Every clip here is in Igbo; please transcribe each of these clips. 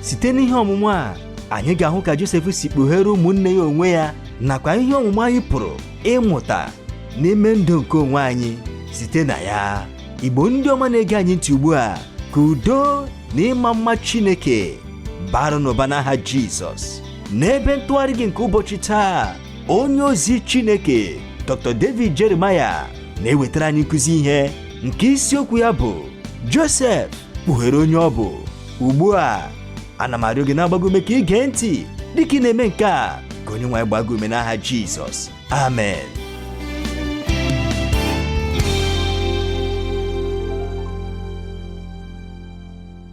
site n'ihe ọmụmụ a anyị ga-ahụ ka Josef si kpughere ụmụnne ya onwe ya nakwa ihe ọmụmụ anyị pụrụ ịmụta n'ime ndụ nke onwe anyị site na ya. Igbo ndị ọma na-ege anyị ntị ugbu a, ka udo na ịma mma Chineke bara n'ụba n'aha Jizọs. N'ebe ntụgharị gị nke ụbọchị taa, onye ozi Chineke Dr. David Jeremiah na-ewetara anyị nkụzi ihe nke isiokwu ya bụ Josef kpughere onye ọ bụ. Ugbu a ana m arịọ gị na-agbago ume ka ị gee ntị dịka ị na-eme nke a, ka onye nwe anyị gbago ume n'aha Jizọs. Amen.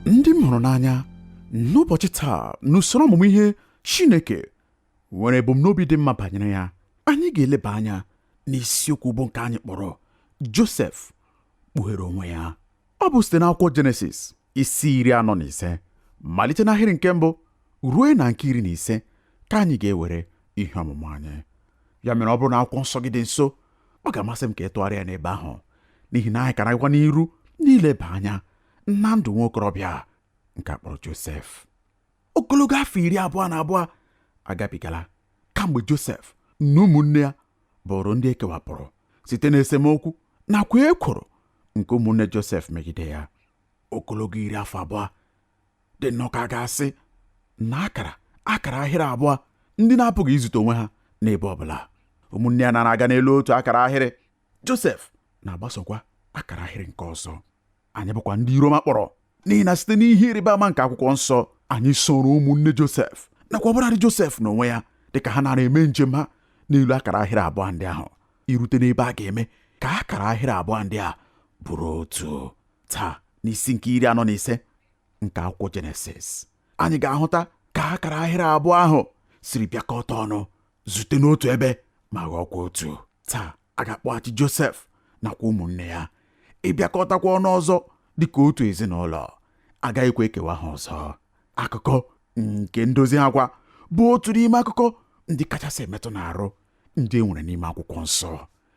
Ndị m hụrụ n'anya, n'ụbọchị taa n'usoro ọmụmụ ihe Chineke nwere ebumnobi dị mma banyere ya, anyị ga-eleba anya n'isiokwu bụ nke anyị kpọrọ Josef kpughere onwe ya. Ọ bụ site n'akwụkwọ Jenesis isi 45 malite n'ahịrị nke mbụ ruo na nke 15 ka anyị ga-ewere ihe ọmụmụ anyị. Ya mere, ọ bụrụ na akwụkwọ nsọ gị dị nso, ọ ga-amasị m ka ị tụgharịa ya n'ebe ahụ, n'ihi na anyị ka na-agwa n'iru n'ileba anya na ndụ nwa okorobịa nke akpọrọ Josef. Ogologo afọ 22 agabigala kamgbe Josef na ụmụnne ya bụrụ ndị ekewapụrụ site n'esemokwu nakwa ekworo nke ụmụnne Josef megide ya. Ogologo 20 dị nnọọ ka a ga-asị na akara ahịrị abụọ ndị na-apụghị izute onwe ha n'ebe ọbụla. Ụmụnne ya na-aga n'elu otu akara ahịrị, Josef na-agbasokwa akara ahịrị nke ọzọ. Anyị bụkwa ndị iro makpọrọ, n'ihi na site n'ihe ịrịba ama nke akwụkwọ nsọ, anyị soro ụmụnne Josef nakwa ọbụladị Josef n'onwe ya dịka ha na-eme njem ha n'elu akara ahịrị abụọ ndị ahụ, irute n'ebe a ga-eme ka akara ahịrị abụọ ndị a bụrụ otu. Taa n'isi nke 45 nke akwụkwọ Jenesis, anyị ga-ahụta ka akara ahịrị abụọ ahụ siri bịakọta ọnụ, zute n'otu ebe ma ghọọkwa otu. Taa a ga-akpọghachi Josef nakwa ụmụnne ya ịbịakọtakwa ọnụ ọzọ dịka otu ezinụlọ. Agaghịkwa ekewa ha ọzọ. Akụkọ nke ndozi ha kwa bụ otu n'ime akụkọ ndị kachasị emetụ n'arụ ndị e nwere n'ime akwụkwọ nsọ.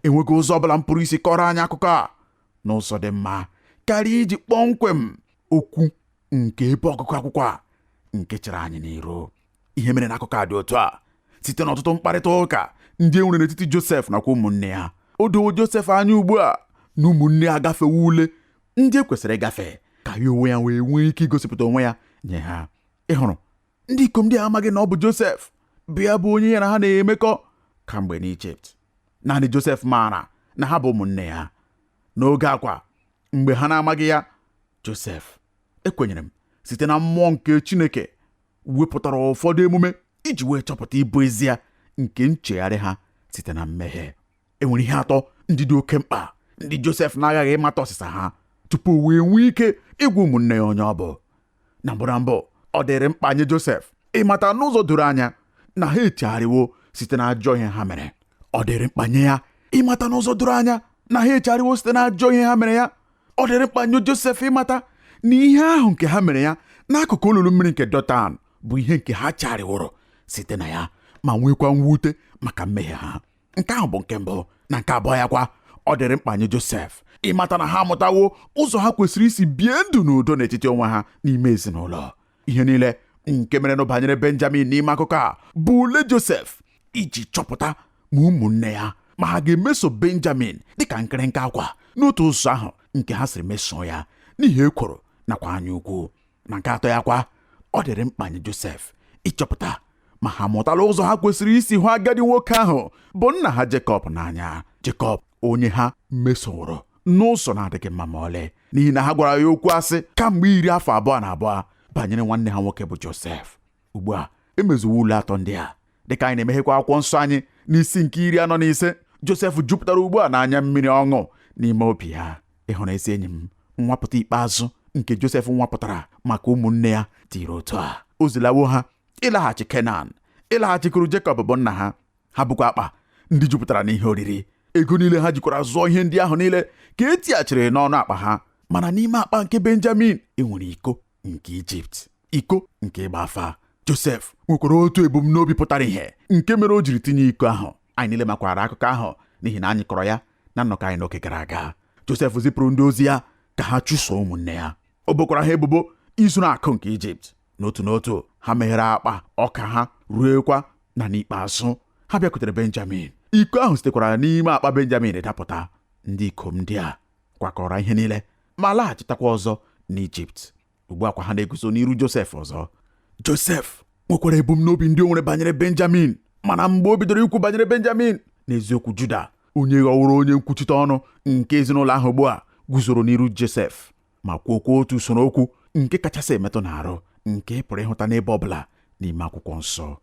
Enweghị ụzọ ọbụla m pụrụ isi kọrọ anyị akụkọ a n'ụzọ dị mma karịa iji kpọmkwem okwu nke ebe ọgụgụ akwụkwọ a nke chere anyị n'iru. Ihe mere n'akụkọ a dị otu a site n'ọtụtụ mkparịta ụka ndị e nwere n'etiti Josef nakwa ụmụnne ya. O dowo Josef anya ugbu a na ụmụnne ya gafewo ule ndị e kwesịrị ịgafe ka ya onwe ya wee nwee ike igosipụta onwe ya nye ha. Ị hụrụ, ndị ikom ndị amaghị na ọ bụ Josef bụ ya bụ onye ya na ha na-emekọ kamgbe n'Ijipt. Naanị Josef maara na ha bụ ụmụnne ya. N'oge akwa mgbe ha na-amaghị ya, Josef, ekwenyere m, site na mmụọ nke Chineke wepụtara ụfọdụ emume iji wee chọpụta ịbụ ezi ya nke nchegharị ha site na mmehie. Enwere ihe atọ ndị dị oke mkpa ndị Josef na-aghaghị ịmata ọsịsa ha tupu o wee nwee ike ịgwa ụmụnne ya onye ọ bụ. Na mbụ ọ dịrị mkpa nye Josef ịmata n'ụzọ doro anya na ha echegharịwo site na ajọ ihe ha mere. Ọ dịrị mkpa nye ya ịmata n'ụzọ doro anya na ha echegharịwo site na ajọ ihe ha mere ya. Ọ dịrị mkpa nye Josef ịmata na ihe ahụ nke ha mere ya n'akụkụ olulu mmiri nke Dọtan bụ ihe nke ha chegharịworo site na ya ma nwekwa mwute maka mmehie ha. Nke ahụ bụ nke mbụ. Na nke abụọ ya kwa, ọ dịrị mkpa nye Josef ịmata na ha amụtawo ụzọ ha kwesịrị isi bie ndụ n'udo n'etiti onwe ha n'ime ezinụlọ. Ihe niile nke mere banyere Benjamin n'ime akụkọ a bụ ule Josef iji chọpụta ma ụmụnne ya ma ha ga-emeso Benjamin dịka nkịrịnka akwa n'otu ụzọ ahụ nke ha siri mesoo ya n'ihi ekworo nakwa anya ukwu. Na nke atọ ya kwa, ọ dịrị mkpa nye Josef ịchọpụta ma ha mụtala ụzọ ha kwesịrị isi hụ agadi nwoke ahụ bụ nna ha Jekọb n'anya. Jekọb onye ha mesoworo n'ụzọ na-adịghị mma ma ọlị, n'ihi na ha gwara ya okwu asị kamgbe 22 banyere nwanne ha nwoke bụ Josef. Ugbu a emezuwo ule atọ ndị a dịka anyị na-emeghekwa akwụkwọ nsọ anyị n'isi nke 45. Josef jupụtara ugbu a n'anya mmiri ọṅụ n'ime obi ya. Ịhụrụ ezi enyi m, nwapụta ikpeazụ nke Josef nwapụtara maka ụmụnne ya tiri otu a. O zilawo ha ịlaghachi Kenan, ịlaghachikwuru Jekọb bụ nna ha. Ha bụkwa akpa ndị jupụtara n'ihe oriri. Ego niile ha jikwara zụọ ihe ndị ahụ niile ka etighachiri n'ọnụ akpa ha. Mana n'ime akpa nke Benjamin enwere iko nke Ijipt, iko nke ịgba afa. Josef nwekwara otu ebumnobi pụtara ihe nke mere o jiri tinye iko ahụ. Anyị niile makwara akụkọ ahụ n'ihi na anyị kọrọ ya na nnọkọ anyị n'oge gara aga. Josef zipụrụ ndị ozi ya ka ha chụso ụmụnne ya. O bokwara ha ebubo izuru akụ nke Ijipt n'otu n'otu ha meghere akpa ọka ha ruekwa na n'ikpeazụ ha bịakwutere Benjamin. Iko ahụ sitekwara n'ime akpa Benjamin dapụta. Ndị ikom ndị a kwakọrọ ihe niile ma laghachitakwa ọzọ n'Ijipt. Ugbu a kwa ha na-eguzo n'iru Josef ọzọ. Josef nwekwara ebumnobi ndị o nwere banyere Benjamin, mana mgbe o bidoro ikwu banyere Benjamin, n'eziokwu Juda, onye ghọworo onye nkwuchite ọnụ nke ezinụlọ ahụ, ugbu a guzoro n'iru Josef ma kwuokwa otu usoro okwu nke kachasị emetụ n'arụ nke pụrụ ịhụta n'ebe ọbụla n'ime akwụkwọ nsọ.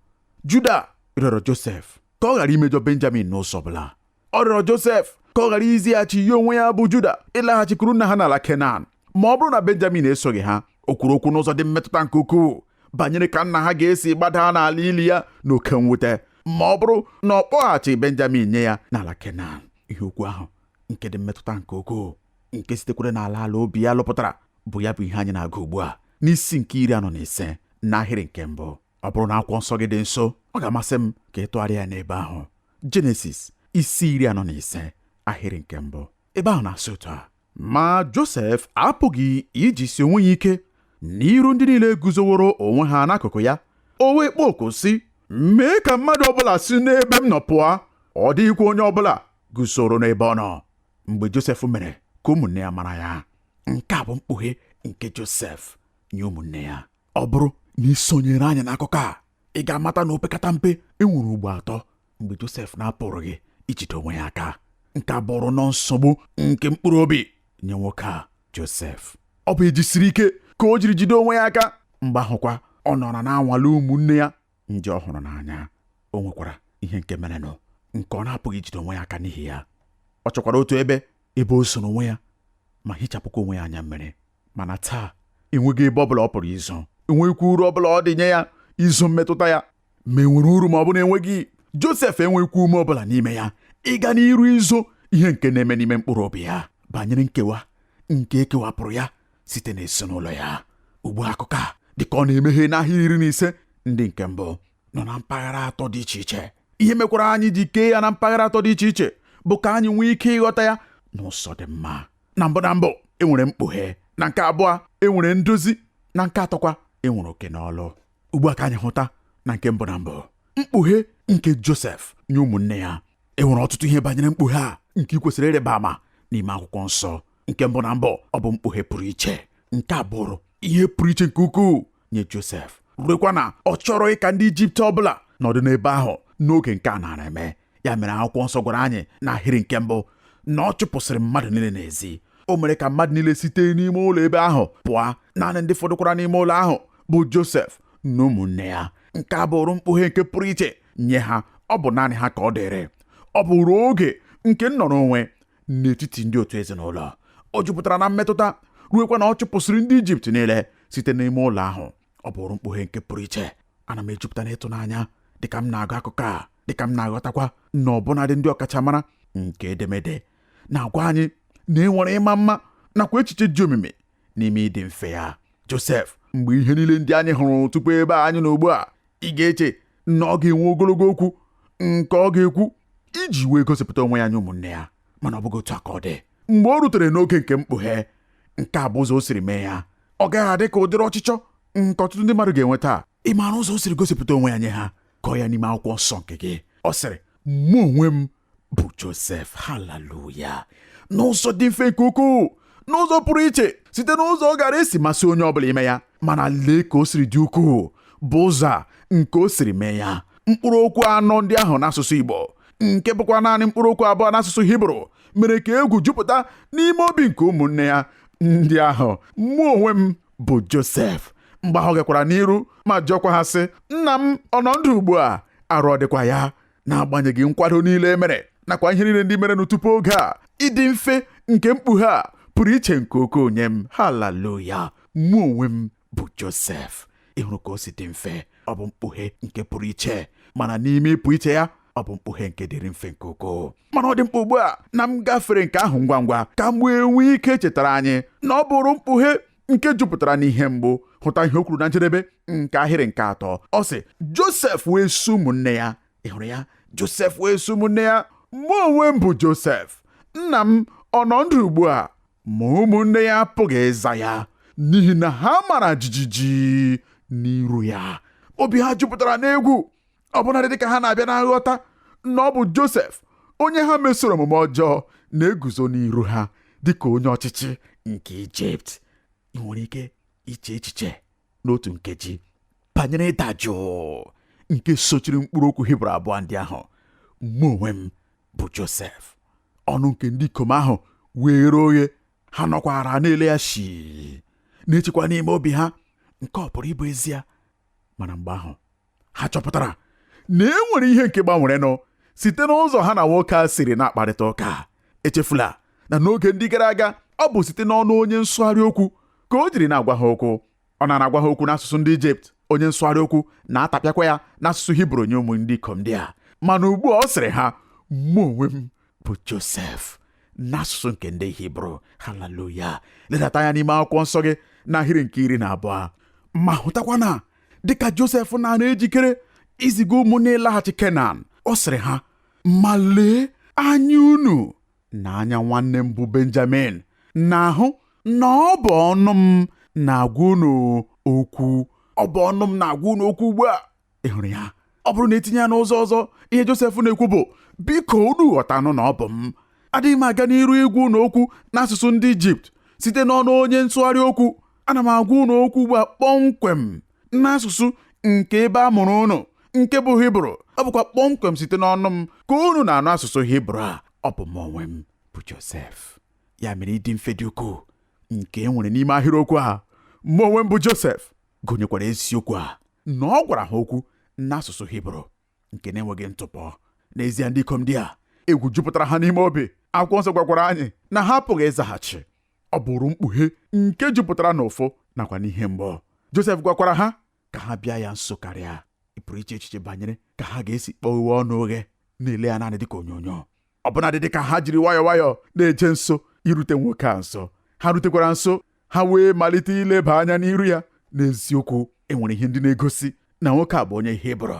Juda rịọrọ Josef ka ọ ghara imejọ Benjamin n'ụzọ ọbụla. Ọ rịọrọ Josef ka ọ ghara izighachi ya onwe ya bụ Juda ịlaghachikwuru nna ha n'ala Kenan. Ma ọ bụrụ na Benjamin esoghị ha, o kwuru okwu n'ụzọ dị mmetụta nke ukwuu banyere ka nna ha ga-esi gbada n'ala ili ya n'oke mwute ma ọ bụrụ na ọ kpọghachi Benjamin nye ya n'ala Kenan. Ihe okwu ahụ nke dị mmetụta nke ukwuu nke sitekwere n'ala obi ya lụpụtara bụ ya bụ ihe anyị na-agụ ugbu a n'isi nke 45 n'ahịrị nke mbụ. Ọ bụrụ na akwụkwọ nsọ gị dị nso, ọ ga-amasị m ka ị tụgharịa ya n'ebe ahụ. Jenesis isi 45 ahịrị nke mbụ. Ebe ahụ na-asị otu a: ma Josef apụghị iji si onwe ya ike n'iru ndị niile guzoworo onwe ha n'akụkụ ya. O wee kpọọ oku sị, mee ka mmadụ ọbụla si n'ebe m nọ pụọ. Ọ dịghịkwa onye ọbụla guzoro n'ebe ọ nọ. Mgbe Josef mere ka ụmụnne ya mara ya. Nke a bụ mkpughe nke Josef nye ụmụnne ya. Ọ bụrụ na ị sonyere anyị n'akụkọ a, ị ga-amata na opekata mpe enwere ugbo 3 mgbe Josef na-apụrụghị ijide onwe ya aka. Nke a bụrụ nọ nsogbu nke mkpụrụ obi nye nwoke a Josef. Ọ bụ ejisiri ike ka o jiri jide onwe ya aka. Mgbe ahụkwa ọ nọrọ na-anwale ụmụnne ya ndị ọ hụrụ n'anya. O nwekwara ihe nke merenụ nke ọ na-apụghị ijide onwe ya aka n'ihi ya. Ọ chọkwara otu ebe o so n'onwe ya ma hichapụkwa onwe ya anya mmiri. Mana taa enweghị ebe ọbụla ọ pụrụ izo, enweghịkwa uru ọbụla ọ dị nye ya izo mmetụta ya. Ma enwere uru ma ọ bụ na enweghị. Josef enweghịkwa ume ọbụla n'ime ya ịga n'iru izo ihe nke na-eme n'ime mkpụrụ obi ya banyere nkewa nke ekewapụrụ ya site n'ezinụlọ ya. Ugbu akụkọ a dịka ọ na-emeghe n'ahịrị 15 ndị nke mbụ nọ na mpaghara 3 dị iche iche. Ihe mekwara anyị ji kee ya na mpaghara 3 dị iche iche bụ ka anyị nwee ike ịghọta ya n'ụzọ dị mma. Na mbụ enwere mkpughe, na nke abụọ enwere ndozi, na nke atọkwa enwere oke n'ọlụ. Ugbu a ka anyị hụta na nke mbụ mkpughe nke Josef nye ụmụnne ya. Enwere ọtụtụ ihe banyere mkpughe a nke ị kwesịrị ịrịba ama n'ime akwụkwọ nsọ. Nke mbụ ọ bụ mkpughe pụrụ iche. Nke abụrụ ihe pụrụ iche nke ukwuu nye Josef, ruekwa na ọ chọrọ ịka ndị Ijipt ọbụla nọdụ n'ebe ahụ n'oge nke a nara eme. Ya mere akwụkwọ nsọ gwara anyị n'ahịrị nke mbụ na ọ chụpụsịrị mmadụ niile n'ezi. O mere ka mmadụ niile site n'ime ụlọ ebe ahụ pụọ. Naanị ndị fọdụkwara n'ime ụlọ ahụ bụ Josef na ụmụnne ya. Nke a bụrụ mkpughe nke pụrụ iche nye ha. Ọ bụ naanị ha ka ọ dịrị. Ọ bụrụ oge nke nnọrọ onwe n'etiti ndị otu ezinụlọ. O jupụtara na mmetụta, ruekwa na ọ chụpụsịrị ndị Ijipt niile site n'ime ụlọ ahụ. Ọ bụrụ mkpughe nke pụrụ iche. Ana m ejupụta n'ịtụnanya dịka m na-agụ akụkọ a, dịka m na-aghọtakwa na ọbụnadị ndị ọkachamara nke edemede na-agwa anyị na enwere ịma mma nakwa echiche dị omimi n'ime ịdị mfe ya. Josef, mgbe ihe niile ndị anyị hụrụ tupu ebe anyị nọ ugbu a, ị ga-eche na ọ ga-enwe ogologo okwu nke ọ ga-ekwu iji wee gosipụta onwe ya nye ụmụnne ya. Mana ọ bụghị otu a ka ọ dị. Mgbe o rutere n'oge nke mkpughe, nke a bụ ụzọ o siri mee ya. Ọ gaghị adị ka ụdịrị ọchịchọ nke ọtụtụ ndị mmadụ ga-enweta. Ị maara ụzọ o siri gosipụta onwe ya nye ha? Kọọ ya n'ime akwụkwọ nsọ nke gị. Ọ sịrị, mụ onwe m bụ Josef. Haleluya! N'ụzọ dị mfe nke ukwuu, n'ụzọ pụrụ iche, site n'ụzọ ọ gara esi masị onye ọbụla ime ya. Mana lee ka o siri dị ukwuu bụ ụzọ a nke o siri mee ya. Mkpụrụ okwu 4 ndị ahụ n'asụsụ Igbo, nke bụkwa naanị mkpụrụ okwu 2 n'asụsụ Hibru, mere ka egwu jupụta n'ime obi nke ụmụnne ya ndị ahụ. Mụ onwe m bụ Josef. Mgbe ahụ gakwara n'iru ma jụọkwa ha sị, nna m ọ nọ ndụ ugbu a? Arụ ọ dịkwa ya? N'agbanyeghị nkwado niile e mere nakwa ihe niile ndị merenụ tupu oge a, ịdị mfe nke mkpughe a pụrụ iche nke ukwuu nye m. Haleluya! Mụ onwe m bụ Josef. Ị hụrụ ka o si dị mfe? Ọ bụ mkpughe nke pụrụ iche, mana n'ime ịpụ iche ya, ọ bụ mkpughe nke dịrị mfe nke ukwuu. Mana ọ dị mkpa ugbu a na m gafere nke ahụ ngwa ngwa ka m wee nwee ike chetara anyị na ọ bụrụ mkpughe nke jupụtara n'ihe mgbu. Hụta ihe o kwuru na njedebe nke ahịrị nke 3. Ọ sị, Josef wee sị ụmụnne ya. Ị hụrụ ya? Josef wee sị ụmụnne ya, mụ onwe m bụ Josef. Nna m ọ nọ ndụ ugbu a? Ma ụmụnne ya apụghị ịza ya n'ihi na ha mara jijiji n'iru ya. Obi ha jupụtara n'egwu, ọbụnadị dịka ha na-abịa na nghọta na ọ bụ Josef onye ha mesoro omume ọjọọ na-eguzo n'iru ha dịka onye ọchịchị nke Ijipt. Ị nwere ike iche echiche n'otu nkeji banyere ịda jụụ nke sochiri mkpụrụ okwu Hibru abụọ ndị ahụ, mụ onwe m bụ Josef. Ọnụ nke ndị ikom ahụ were oghe, ha nọkwara na-ele ya shii, na-echekwa n'ime obi ha nke ọ pụrụ ịbụ ezie. Mana mgbe ahụ ha chọpụtara na e nwere ihe nke gbanwerenụ site n'ụzọ ha na nwoke a siri na-akparịta ụka. Echefula na n'oge ndị gara aga ọ bụ site n'ọnụ onye nsụgharị okwu ka o jiri na-agwa ha okwu. Ọ na-agwa ha okwu n'asụsụ ndị Ijipt, onye nsụgharị okwu na-atapịakwa ya n'asụsụ Hibru nye ụmụ ndị ikom ndị a. Mana ugbu a ọ sịrị ha, mụ onwe m bụ Josef, n'asụsụ nke ndị Hibru. Haleluya! Ledata anya n'ime akwụkwọ nsọ gị n'ahịrị nke 12 ma hụtakwa na dịka Josef na-ana ejikere iziga ụmụnne ịlaghachi Kenan, ọ sịrị ha, ma lee, anya unu na anya nwanne m bụ Benjamin na-ahụ na ọ bụ ọnụ m na-agwa unu okwu. Ọ bụ ọnụ m na-agwa unu okwu ugbu a. Ị hụrụ ya? Ọ bụrụ na etinye ya n'ụzọ ọzọ, ihe Josef na-ekwu bụ, biko unu ghọtanụ na ọ bụ m. Adịghị m aga n'iru igwu unu okwu n'asụsụ ndị Ijipt site n'ọnụ onye nsụgharị okwu. Ana m agwa unu okwu ugbu a kpọmkwem n'asụsụ nke ebe a mụrụ unu, nke bụ Hibru. Ọ bụkwa kpọmkwem site n'ọnụ m ka unu na-anụ asụsụ Hibru a. Ọ bụ m onwe m bụ Josef. Ya mere ịdị mfe dị ukwuu nke e nwere n'ime ahịrịokwu a, mụ onwe m bụ Josef, gụnyekwara eziokwu a na ọ gwara ha okwu n'asụsụ Hibru nke na-enweghị ntụpọ. N'ezie, ndị ikom ndị a, egwu jupụtara ha n'ime obi. Akwụkwọ nsọ gwakwara anyị na ha apụghị ịzaghachi. Ọ bụrụ mkpughe nke jupụtara n'ụfụ nakwa n'ihe mgbọ. Josef gwakwara ha ka ha bịa ya nso karịa. Ị pụrụ iche echiche banyere ka ha ga-esi kpọghewe ọnụ oghe na-ele ya naanị dịka onyonyo. Ọbụnadị dịka ha jiri nwayọọ na-eje nso irute nwoke a nso. Ha rutekwara nso, ha wee malite ileba anya n'iru ya. N'eziokwu, enwere ihe ndị na-egosi na nwoke a bụ onye Hibru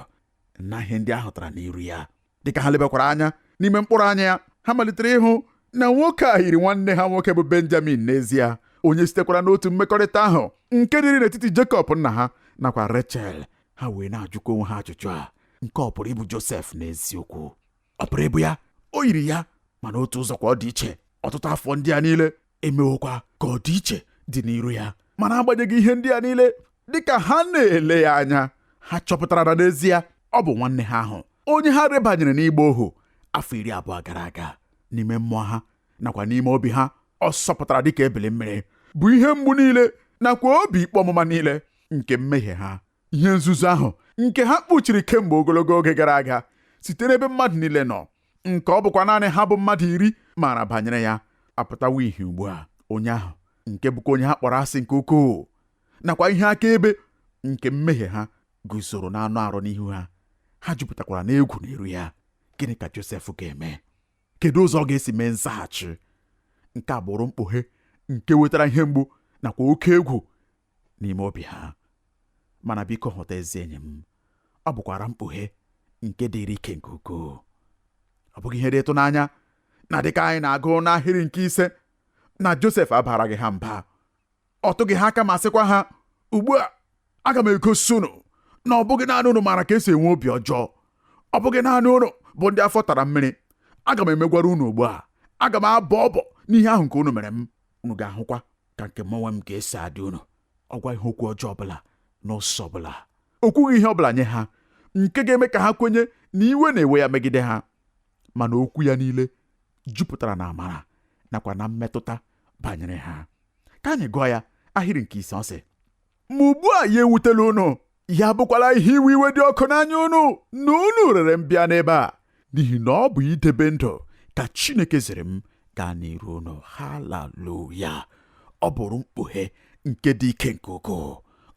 na ihe ndị ahụ tara n'iru ya. Dịka ha lebakwara anya n'ime mkpụrụ anya ya, ha malitere ịhụ na nwoke a yiri nwanne ha nwoke bụ Benjamin n'ezie, onye sitekwara n'otu mmekọrịta ahụ nke dịrị n'etiti Jekọb nna ha nakwa Rechel. Ha wee na-ajụkwa onwe ha ajụjụ a, nke ọ pụrụ ịbụ Josef n'eziokwu? Ọ pụrụ ịbụ ya? O yiri ya, mana otu ụzọ kwa ọ dị iche. Ọtụtụ afọ ndị a niile emewokwa ka ọ dị iche dị n'iru ya. Mana agbanyeghị ihe ndị a niile, dịka ha na-ele ya anya, ha chọpụtara na n'ezie ọ bụ nwanne ha ahụ, onye ha rebanyere n'ịgba ohu afọ 20 gara aga. N'ime mmụọ ha nakwa n'ime obi ha, ọ sọpụtara dịka ebili mmiri, bụ ihe mgbu niile nakwa obi ikpe ọmụma niile nke mmehie ha. Ihe nzuzo ahụ nke ha kpuchiri kemgbe ogologo oge gara aga site n'ebe mmadụ niile nọ, nke ọ bụkwa naanị ha bụ mmadụ 10 maara banyere ya, apụtawo ihe ugbu a. Onye ahụ nke bụkwa onye ha kpọrọ asị nke ukwuu nakwa ihe akaebe nke mmehie ha guzoro n'anụ arụ n'ihu ha. Ha jupụtakwara n'egwu n'iru ya. Gịnị ka Josef ga-eme? Kedu ụzọ ọ ga-esi mee nzaghachi? Nke a bụrụ mkpughe nke wetara ihe mgbu nakwa oke egwu n'ime obi ha. Mana biko ghọta ezi enyi m, ọ bụkwara mkpughe nke dịrị ike nke ukwuu. Ọ bụghị ihe dị ịtụnanya na dịka anyị na-agụ n'ahịrị nke 5 na Josef abaraghị ha mba. Ọ tụghị ha aka ma sịkwa ha, ugbu a aga m egosi unu na ọ bụghị naanị unu maara ka esi enwe obi ọjọọ. Ọ bụghị naanị unu bụ ndị afọ tara mmiri. Aga m emegwara unu ugbu a. Aga m abọ ọbọ n'ihe ahụ nke unu mere m. Unu ga-ahụkwa ka nke m onwe m ga-esi adị unu. Ọ gwa ihe okwu ọjọọ ọbụla n'ụsọ ọbụla. O kwughị ihe ọbụla nye ha nke ga-eme ka ha kwenye na iwe na-ewe ya megide ha. Mana okwu ya niile jupụtara na amara nakwa na mmetụta banyere ha. Ka anyị gụọ ya ahịrị nke 5. Ọ sị, ma ugbu a ya ewutela unu, ya bụkwala ihe iwe dị ọkụ n'anya unu na unu rere m bịa n'ebe a, n'ihi na ọ bụ idebe ndụ ka Chineke ziri m gaa n'iru unu. Haleluya! Ọ bụrụ mkpughe nke dị ike nke ukwuu.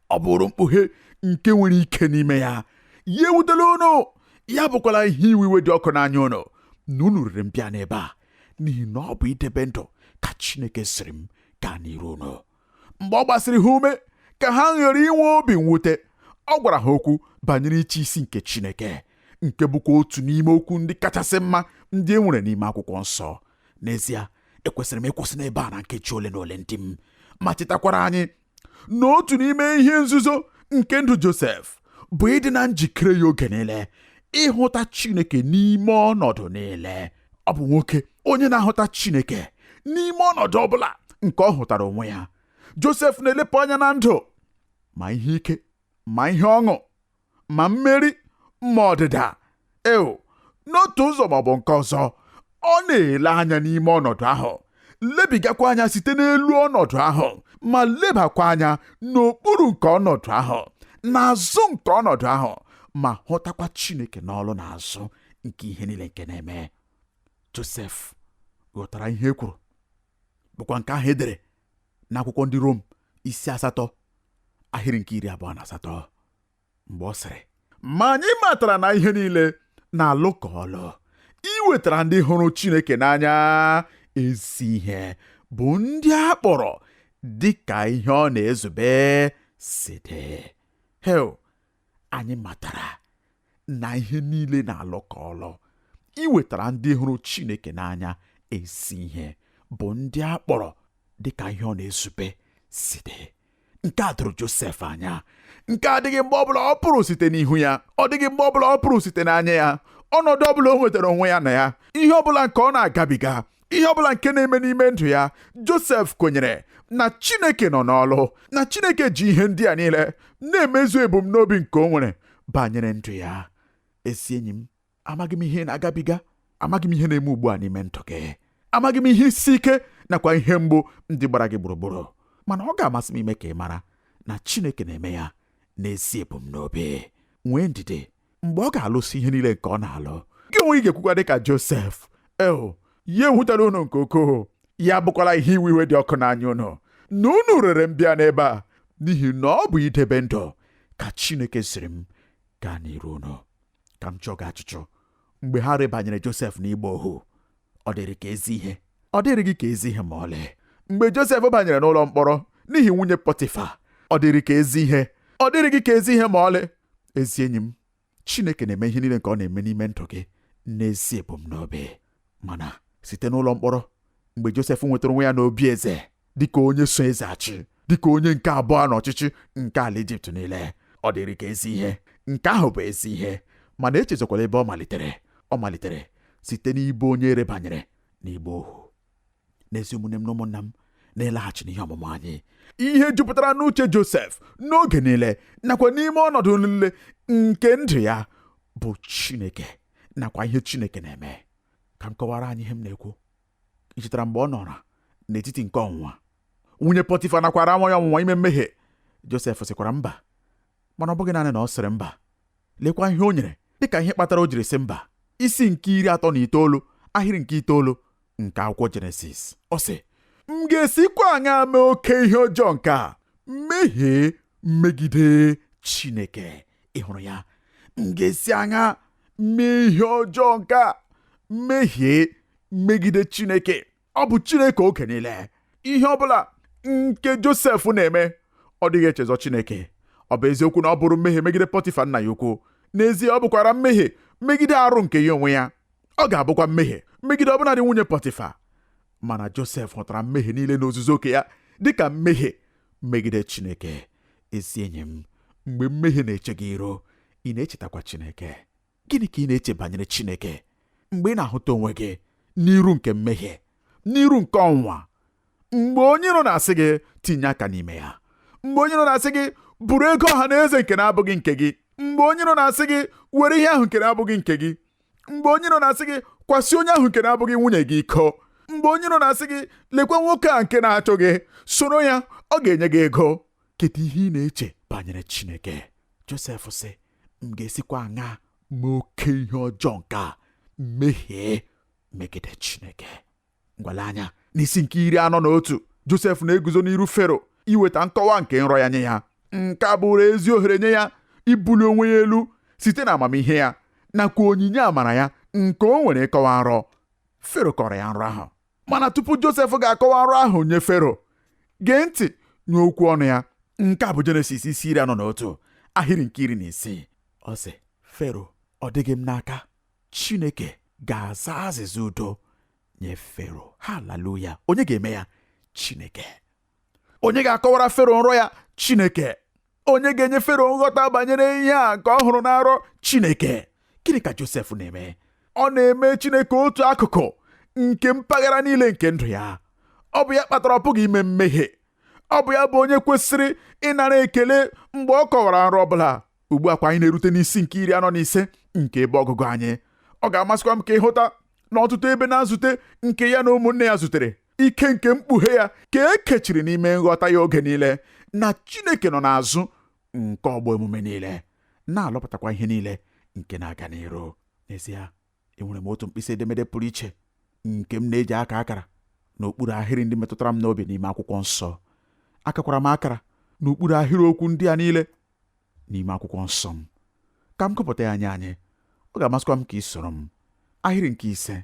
Ọ bụrụ mkpughe nke nwere ike n'ime ya. Ya ewutela unu, ya bụkwala ihe iwe dị ọkụ n'anya unu na unu rere m bịa n'ebe a, n'ihi na ọ bụ idebe ndụ ka Chineke ziri m gaa n'iru unu. Mgbe ọ gbasịrị ha ume ka ha ghara inwe obi mwute, ọ gwara ha okwu banyere iche isi nke Chineke, nke bụkwa otu n'ime okwu ndị kachasị mma ndị e nwere n'ime akwụkwọ nsọ. N'ezie, ekwesịrị m ịkwụsị n'ebe a na nkeji ole na ole ndị m, ma chetakwara anyị na otu n'ime ihe nzuzo nke ndụ Josef bụ ịdị na njikere ya oge niile ịhụta Chineke n'ime ọnọdụ niile. Ọ bụ nwoke onye na-ahụta Chineke n'ime ọnọdụ ọbụla nke ọ hụtara onwe ya. Josef na-elepụ anya na ndụ, ma ihe ike, ma ihe ọṅụ, ma mmeri, ma ọdịda. N'otu ụzọ ma ọ bụ nke ọzọ, ọ na-ele anya n'ime ọnọdụ ahụ, lebigakwa anya site n'elu ọnọdụ ahụ, ma lebakwa anya n'okpuru nke ọnọdụ ahụ, n'azụ nke ọnọdụ ahụ, ma hụtakwa Chineke n'ọlụ n'azụ nke ihe niile nke na-eme. Josef ghọtara ihe e kwuru, bụkwa nke ahụ edere n'akwụkwọ ndị Rom isi 8 ahịrị nke 28, mgbe ọ sịrị, ma anyị matara na ihe niile na-alụ ka ọlụ iwetara ndị hụrụ Chineke n'anya ezi ihe, bụ ndị a kpọrọ dị ka ihe ọ na-ezube si dị. Anyị matara na ihe niile na-alụ ka ọlụ iwetara ndị hụrụ Chineke n'anya ezi ihe, bụ ndị a kpọrọ dị ka ihe ọ na-ezube si dị. Nke a doro Josef anya. Nke adịghị mgbe ọbụla ọ pụrụ site n'ihu ya, ọ dịghị mgbe ọbụla ọ pụrụ site n'anya ya. Ọnọdụ ọbụla o nwetara onwe ya na ya, ihe ọbụla nke ọ na-agabiga, ihe ọbụla nke na-eme n'ime ndụ ya, Josef kwenyere na Chineke nọ n'ọlụ, na Chineke ji ihe ndị a niile na-emezu ebumnobi nke o nwere banyere ndụ ya. Ezi enyi m, amaghị m ihe na-agabiga, amaghị m ihe na-eme ugbu a n'ime ndụ gị, amaghị m ihe isi ike nakwa ihe mgbu ndị gbara gị gburugburu, mana ọ ga-amasị m ime ka ị mara na Chineke na-eme ya n'ezi ebumnobi. Nwee ndidi mgbe ọ ga-alụsi ihe niile nke ọ na-alụ. Gị onwe gị ga-ekwukwa dị ka Josef, ya ewutara unu nke ukwuu, ya bụkwala ihe iwe iwe dị ọkụ n'anya unu, na unu rere m bịa n'ebe a n'ihi na ọ bụ idebe ndụ ka Chineke siri m gaa n'iru unu. Ka m jụọ gị ajụjụ, mgbe ha rịbanyere Josef n'ịgba ohu, ọ dịrị ka ezi ihe? Ọ dịrị gị ka ezi ihe ma ọlị? Mgbe Josef banyere n'ụlọ mkpọrọ n'ihi nwunye Pọtịfa, ọ dịrị ka ezi ihe? Ọ dịrị gị ka ezi ihe ma ọlị? Ezi enyi m, Chineke na-eme ihe niile nke ọ na-eme n'ime ndụ gị n'ezi ebumnobi. Mana site n'ụlọ mkpọrọ, mgbe Josef nwetara onwe ya n'obi eze dịka onye so eze achị, dịka onye nke abụọ n'ọchịchị nke ala Ijipt niile, ọ dịrị ka ezi ihe? Nke ahụ bụ ezi ihe, mana echezokwala ebe ọ malitere site n'ịbụ onye erebanyere n'igbe ohu. N'ezi ụmụnne m na ụmụnna m, na-elaghachi n'ihe ọmụmụ anyị, ihe jupụtara n'uche Josef n'oge niile nakwa n'ime ọnọdụ niile nke ndụ ya bụ Chineke nakwa ihe Chineke na-eme. Ka m kọwara anyị ihe m na-ekwu. Ị chetara mgbe ọ nọrọ n'etiti nke ọnwụnwa, nwunye Pọtịfa nakwara nwa ya ọnwụnwa ime mmehie. Josef sịkwara mba, mana ọ bụghị naanị na ọ sịrị mba, lekwa ihe o nyere dịka ihe kpatara o jiri sị mba. Isi nke 39 ahịrị nke 9 nke akwụkwọ Jenesis, ọ sị, m ga-esikwa aṅa mee oke ihe ọjọọ nke a, mmehie megide Chineke? Ị hụrụ ya? M ga-esi aṅa mee ihe ọjọọ nke a, mmehie megide Chineke? Ọ bụ Chineke oge niile. Ihe ọbụla nke Josef na-eme, ọ dịghị echezọ Chineke. Ọ bụ eziokwu na ọ bụrụ mmehie megide Pọtịfa nna ya ukwu, n'ezie ọ bụkwara mmehie megide arụ nke ya onwe ya. Ọ ga-abụkwa mmehie megide ọbụnadị nwunye Pọtịfa. Mana Josef hụtara mmehie niile n'ozuzu oke ya dịka mmehie megide Chineke. Ezi enyi m, mgbe mmehie na-eche gị iro, ị na-echetakwa Chineke? Gịnị ka ị na-eche banyere Chineke mgbe ị na-ahụta onwe gị n'iru nke mmehie, n'iru nke ọnwụnwa? Mgbe onye iro na-asị gị tinye aka n'ime ya, mgbe onye iro na-asị gị buru ego ọha na eze nke na-abụghị nke gị, mgbe onye iro na-asị gị were ihe ahụ nke na-abụghị nke gị, mgbe onye iro na-asị gị kwasị onye ahụ nke na-abụghị nwunye gị iko, mgbe onye iro na-asị gị lekwa nwoke a nke na-achọ gị, soro ya, ọ ga-enye gị ego. Kedu ihe ị na-eche banyere Chineke? Josef sị, m ga-esikwa aṅa mee oke ihe ọjọọ nke a, mmehie megide Chineke. Ngwale anya n'isi nke 41, Josef na-eguzo n'iru Fero iweta nkọwa nke nrọ ya nye ya. Nke a bụrụ ezi ohere nye ya ibuli onwe ya elu site na amamihe ya nakwa onyinye amara ya nke o nwere ịkọwa nrọ. Fero kọrọ ya nrọ ahụ, mana tupu Josef ga-akọwa nrọ ahụ nye Fero, gee ntị nye okwu ọnụ ya. Nke a bụ Jenesis isi 41 ahịrị nke 16. Ọ sị, Fero, ọ dịghị m n'aka, Chineke ga-aza azịza udo nye Fero. Haleluya! Onye ga-eme ya? Chineke. Onye ga-akọwara Fero nrọ ya? Chineke. onye ga-enye Fero nghọta banyere ihe a nke ọ hụrụ n'arọ Chineke? Gịnị ka Josef na-eme? Ọ na-eme Chineke otu akụkụ nke mpaghara niile nke ndụ ya. Ọ bụ ya kpatara ọ pụghị ime mmehie. Ọ bụ ya bụ onye kwesịrị ịnara ekele mgbe ọ kọwara nrọ ọbụla. Ugbu a kwa anyị na-erute n'isi nke 45 nke ebe ọgụgụ anyị. Ọ ga-amasịkwa m ka ịhụta n'ọtụtụ ebe na nzute nke ya na ụmụnne ya zutere, ike nke mkpughe ya ka e kechiri n'ime nghọta ya oge niile, na Chineke nọ n'azụ nke ọgbọ emume niile, na-alọpụtakwa ihe niile nke na-aga n'iru. N'ezie, enwere m otu mkpịsị edemede pụrụ iche nke m na-eji akara n'okpuru ahịrị ndị metụtara m n'obi n'ime akwụkwọ nsọ. Akakwara m akara n'okpuru ahịrị okwu ndị a niile n'ime akwụkwọ nsọ m. Ka m gụpụta ya anyị. Ọ ga-amasịkwa m ka ị soro m. Ahịrị nke 5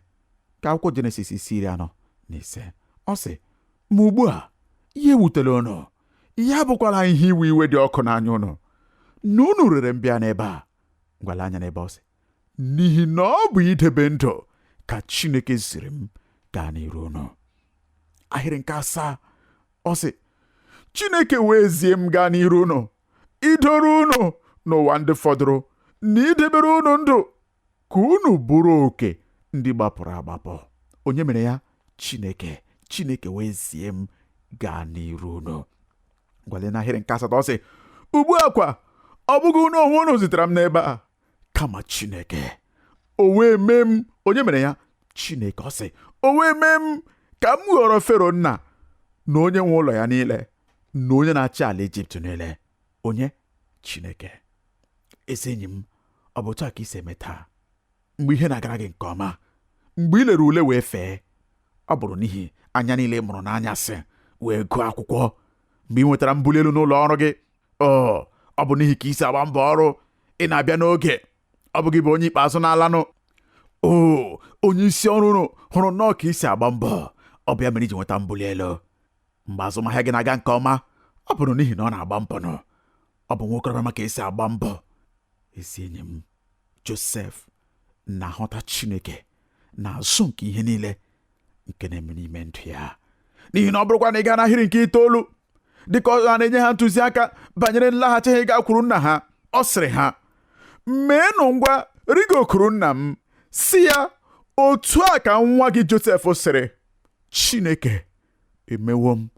ka akwụkwọ Jenesis 45. Ọ sị, ma ugbu a ihe wutela unu, ihe abụkwala ihe iwe iwe dị ọkụ n'anya unu, na unu rere m bịa n'ebe a. Ngwala anya n'ebe ọ sị, n'ihi na ọ bụ idebe ndụ ka Chineke ziri m gaa n'iru unu. Ahịrị nke 7 ọ sị, Chineke wee zie m gaa n'iru unu, idoro unu n'ụwa ndị fọdụrụ, na idebere unu ndụ ka unu bụrụ oke ndị gbapụrụ agbapụ. Onye mere ya? Chineke. Chineke wee zie m gaa n'iru unu. Ngwale n'ahịrị nke 8 ọ sị, ugbu a kwa ọ bụghị unu onwe unu zitere m n'ebe a, kama Chineke. O wee mee m. Onye mere ya? Chineke. Ọ sị, o wee mee m ka m ghọrọ Fero nna, na onye nwe ụlọ ya niile, na onye na-achị ala Ijipt niile. Onye? Chineke. Ezi enyi m, ọ bụ otu a ka ị si eme taa mgbe ihe na-agara gị nke ọma, mgbe ị lere ule wee fee? Ọ bụrụ n'ihi anya niile mụrụ n'anyasị wee gụọ akwụkwọ. Mgbe ị nwetara mbuli elu n'ụlọ ọrụ gị, ọ bụ n'ihi ka ị si agba mbọ ọrụ, ị na-abịa n'oge, ọ bụ gị bụ onye ikpeazụ na-alanụ. Onye isi ọrụ unu hụrụ nnọọ ka ị si agba mbọ, ọ bụ ya mere iji nweta mbuli elu. Mgbe azụmahịa gị na-aga nke ọma, ọ bụrụ n'ihi na ọ na-agba mbọ nọ. Ọ bụ nwokorobịa maka esi agba mbọ. Ezi enyi m, Josef na-ahụta Chineke n'azụ nke ihe niile nke na-eme n'ime ndụ ya. N'ihi na ọ bụrụkwa na ị gaa n'ahịrị nke 9, dịka ọ na-enye ha ntụziaka banyere nlaghachi ha gakwuru nna ha, ọ sịrị ha, meenụ ngwa rigokwuru nna m, si ya, otu a ka nwa gị Josef sịrị, Chineke emewo m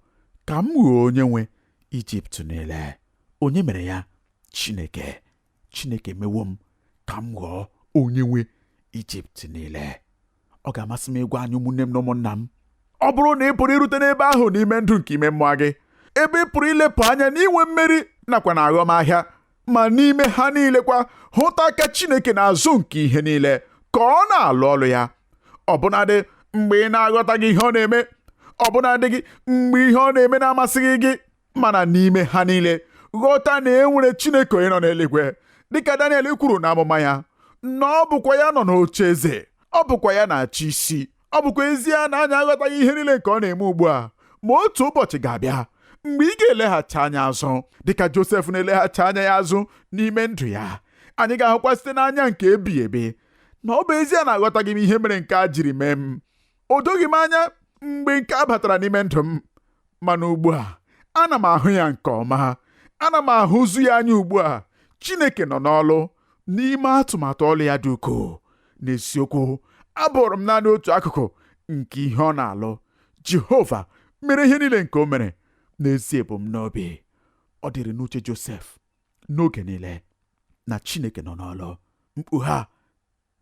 ka m ghọọ onye nwe Ijipt niile. Onye mere ya? Chineke. Chineke emewo m ka m ghọọ onye nwe Ijipt niile. Ọ ga-amasị m ịgwa anyị ụmụnne m na ụmụnna m, ọ bụrụ na ị pụrụ irute n'ebe ahụ n'ime ndụ nke ime mmụọ gị, ebe ị pụrụ ilepụ anya n'inwe mmeri nakwa na aghọmahịa, ma n'ime ha niile kwa hụta aka Chineke n'azụ nke ihe niile ka ọ na-alụ ọlụ ya. Ọbụnadị mgbe ị na-aghọtaghị ihe ọ na-eme, ọbụnadị gị mgbe ihe ọ na-eme na-amasịghị gị, mana n'ime ha niile ghọta na e nwere Chineke onye nọ n'eluigwe, dịka Daniel kwuru n'amụma ya, na ọ bụkwa ya nọ n'oche eze, ọ bụkwa ya na-achị isi. Ọ bụkwa ezie na anyị aghọtaghị ihe niile nke ọ na-eme ugbu a, ma otu ụbọchị ga-abịa mgbe ị ga-eleghachi anya azụ dịka Josef na-eleghachi anya ya azụ n'ime ndụ ya. Anyị ga-ahụkwa site n'anya nke ebighị ebi na ọ bụ ezie na aghọtaghị m ihe mere nke a jiri mee m. O doghị m anya mgbe nke a batara n'ime ndụ m, mana ugbu a ana m ahụ ya nke ọma. Ana m ahụzu ya anya ugbu a. Chineke nọ n'ọlụ n'ime atụmatụ ọlụ ya dị ukwuu. N'eziokwu, abụrụ m naanị otu akụkụ nke ihe ọ na-alụ. Jehova mere ihe niile nke o mere n'ezie ebumnobi. Ọ dịrị n'uche Josef n'oge niile na Chineke nọ n'ọlụ. Mkpughe a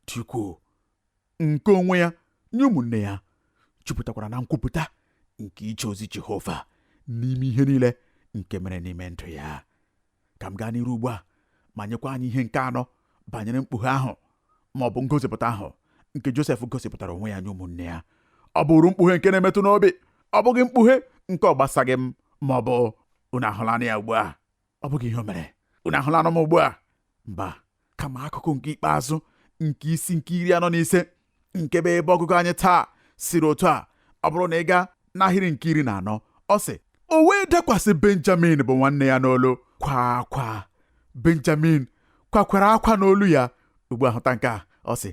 dị ukwuu nke onwe ya nye ụmụnne ya jupụtakwara na nkwupụta nke ije ozi Jehova n'ime ihe niile nke mere n'ime ndụ ya. Ka m gaa n'iru ugbu a ma nyekwa anyị ihe nke 4 banyere mkpughe ahụ, ma ọ bụ ngosipụta ahụ nke Josef gosipụtara onwe ya nye ụmụnne ya. Ọ bụrụ mkpughe nke na-emetụ n'obi, ọ bụghị mkpughe nke ọ gbasaghị m, ma ọ bụ unu ahụlanụ ya ugbu a. Ọ bụghị ihe o mere, unu ahụlanụ m ugbu a. Mba, kama akụkụ nke ikpeazụ nke isi nke 45 nke bụ ebe ọgụgụ anyị taa siri otu a. Ọ bụrụ na ị gaa n'ahịrị nke 14, ọ sị, o wee dakwasị Benjamin bụ nwanne ya n'olu, kwa akwa. Benjamin kwakwara akwa n'olu ya. Ugbu a hụta nke a, ọ sị,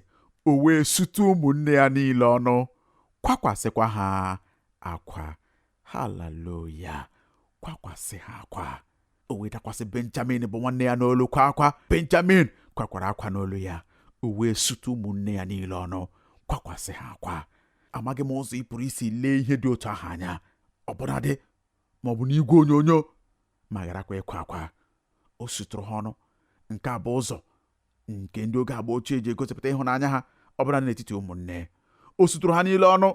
o wee sutu ụmụnne ya niile ọnụ, kwakwasịkwa ha akwa. Haleluya! Kwakwasị ha akwa. o wee dakwasị Benjamin bụ nwanne ya n'olu kwa akwa. Benjamin kwakwara akwa n'olu ya. O wee sutu ụmụnne ya niile ọnụ, kwakwasị ha akwa. Amaghị m ụzọ ị pụrụ isi lee ihe dị otu ahụ anya, ọbụnadị ma ọ bụ n'igwe onyonyo, ma gharakwa ịkwa akwa. O sutụrụ ha ọnụ. Nke a bụ ụzọ nke ndị oge agba ochie ji egosipụta ịhụnanya ha, ọbụna n'etiti ụmụnne. O sutụrụ ha niile ọnụ.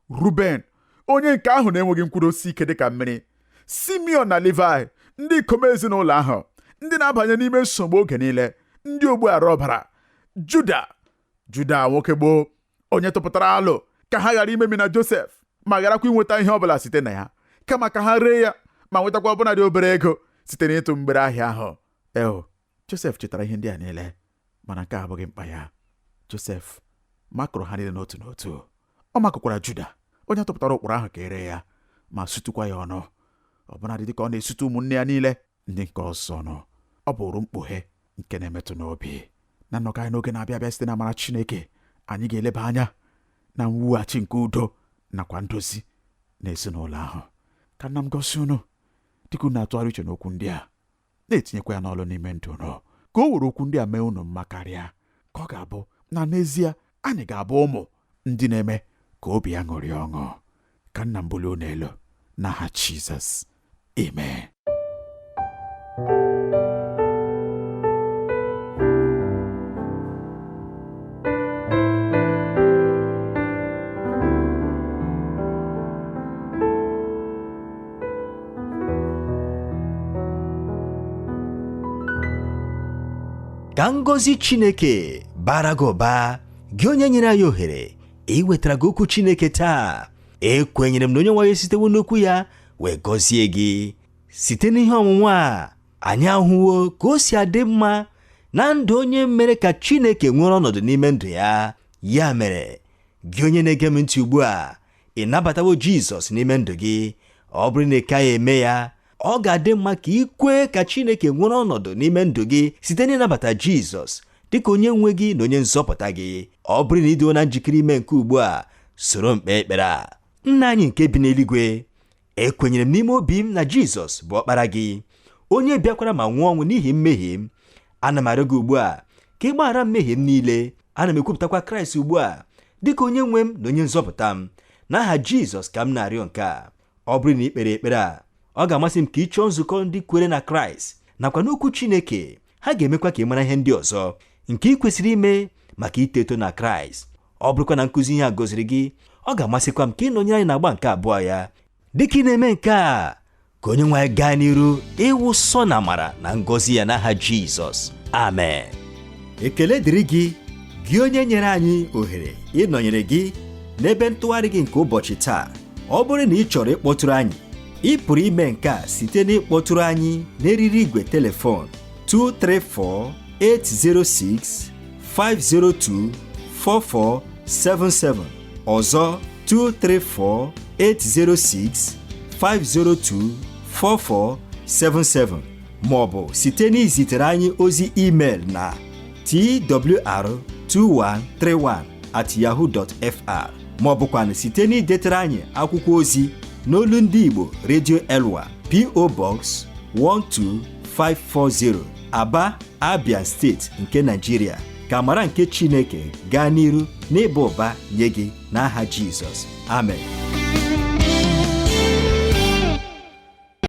Ruben, onye nke ahụ na-enweghị mkwụdosi ike dịka mmiri. Simeon na Levi, ndị ikom ezinụlọ ahụ, ndị na-abanye n'ime nsogbu oge niile, ndị ogbu ara ọbara. Juda nwoke gboo, onye tụpụtara alụ ka ha ghara imemi na Josef, ma gharakwa inweta ihe ọbụla site na ya, kama ka ha ree ya ma nwetakwa ọbụna dị obere ego site n'ịtụ mgbere ahịa ahụ. Josef chetara ihe ndị a niile, mana nke a abụghị mkpa ya. Josef makụrụ ha niile n'otu n'otu. Ọ makụkwara Juda, onye tụpụtara ụkpụrụ ahụ ka ere ya, ma sutukwa ya ọnụ, ọbụnadị dịka ọ na-esutu ụmụnne ya niile ndị nke ọzọ ọnụ. Ọ bụrụ mkpughe nke na-emetụ n'obi. Na nnọkọ anyị n'oge na-abịa abịa site na amara Chineke, anyị ga-eleba anya na mwughachi nke udo nakwa ndozi n'ezinụlọ ahụ. Ka nna m gosi unu dịka unu na-atụgharị uche n'okwu ndị a, na-etinyekwa ya n'ọlụ n'ime ndụ unu, ka o were okwu ndị a mee unu mma karịa, ka ọ ga-abụ na n'ezie anyị ga-abụ ụmụ ndị na-eme ka obi ya ṅụrịa ọṅụ. Ka nna m bulie unu elu n'aha Jizọs. Amen. Ka ngọzi Chineke bara gị ụba, gị onye nyere anyị ohere iwetara gị okwu Chineke taa. Ekwenyere m na onye nwe anyị sitewo n'okwu ya wee gọzie gị. Site n'ihe ọmụmụ a, anyị ahụwo ka o si adị mma na ndụ onye mere ka Chineke nwere ọnọdụ n'ime ndụ ya. Ya mere, gị onye na-ege m ntị ugbu a, ị nabatawo Jizọs n'ime ndụ gị. Ọ bụrụ na ị kaghị eme ya, ọ ga-adị mma ka ị kwee ka Chineke nwere ọnọdụ n'ime ndụ gị site n'ịnabata Jizọs dịka onye nwe gị na onye nzọpụta gị. Ọ bụrụ na ị dịwo na njikere ime nke ugbu a, soro m kpee ekpere a. Nna anyị nke bi n'eluigwe, ekwenyere m n'ime obi m na Jizọs bụ ọkpara gị, onye bịakwara ma nwụọ ọnwụ n'ihi mmehie m. Ana m arịọ gị ugbu a ka ị gbaghara mmehie m niile. Ana m ekwupụtakwa Kraịst ugbu a dịka onye nwe m na onye nzọpụta m. N'aha Jizọs ka m na-arịọ nke a. Ọ bụrụ na ị kpere ekpere a, ọ ga-amasị m ka ị chọọ nzukọ ndị kwere na Kraịst nakwa n'okwu Chineke. Ha ga-emekwa ka ị mara ihe ndị ọzọ nke ị kwesịrị ime maka ito eto na Kraịst. Ọ bụrụkwa na nkụzi ihe a gọziri gị, ọ ga-amasịkwa m ka ị nọnyere anyị n'agba nke abụọ ya. Dịka ị na-eme nke a, ka onye nwe anyị gaa n'iru ịwụsọ na amara na ngọzi ya n'aha Jizọs. Amen. Ekele dịrị gị, gị onye nyere anyị ohere ịnọnyere gị n'ebe ntụgharị gị nke ụbọchị taa. Ọ bụrụ na ị chọrọ ịkpọtụrụ anyị, ị pụrụ ime nke a site n'ịkpọtụrụ anyị n'eriri igwe telefon 234-806-502-4477. Ọzọ 234-806-502-4477, maọbụ site n'izitere anyị ozi email na twr2131@yahoo.fr, maọbụkwanụ site n'idetara anyị akwụkwọ ozi n'olu ndị Igbo Radio Elwa, P.O. Box 12540, Aba, Abia Steeti nke Nigeria. Ka amara nke Chineke gaa n'iru n'ịba ụba nye gị n'aha Jizọs. Amen.